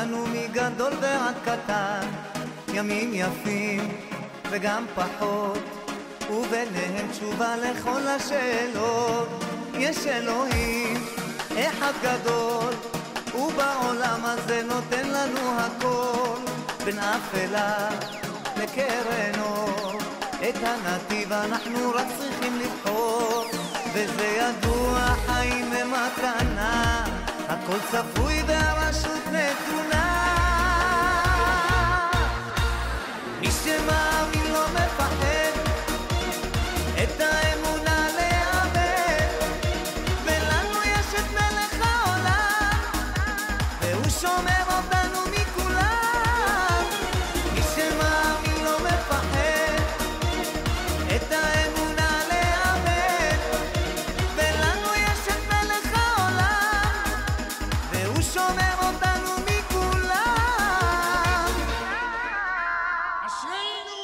לנו מגדול ועד קטן, ימים יפים וגם פחות, וביניהם תשובה לכל השאלות. יש אלוהים אחד גדול, ובעולם הזה נותן לנו הכל, בין אפלה לקרן אור, את הנתיב אנחנו רק צריכים לבחור, וזה ידוע, חיים ומתנה, הכל צפוי והרשות נתונה. מי שמאמין לא מפחד, את האמונה לאבד, ולנו יש את מלך העולם, והוא שומר אותנו מכולם. מי שמאמין לא מפחד, את האמונה לאבד, ולנו יש את מלך העולם, והוא שומר אותנו מכולם. אשרינו!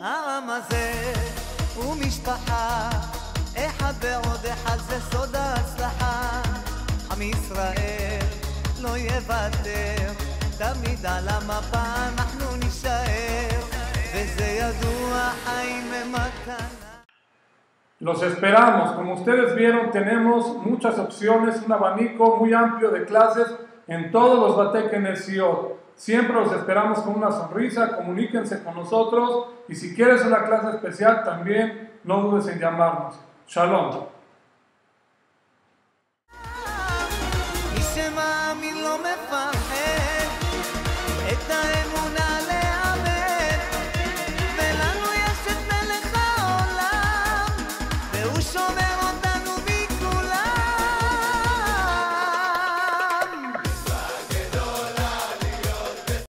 העם הזה הוא משפחה, אחד ועוד אחד זה סוד ההצלחה. עם ישראל לא יוותר, תמיד על המפה אנחנו נשאר, וזה ידוע, חיים ומתנה. Los esperamos. Como ustedes vieron, tenemos muchas opciones, un abanico muy amplio de clases en todos los Batei Kenesiot. Siempre los esperamos con una sonrisa, comuníquense con nosotros y si quieres una clase especial también no dudes en llamarnos. Shalom. מי שמאמין לא מפחד, את האמונה לאבד, ולנו יש את מלך העולם, והוא שומר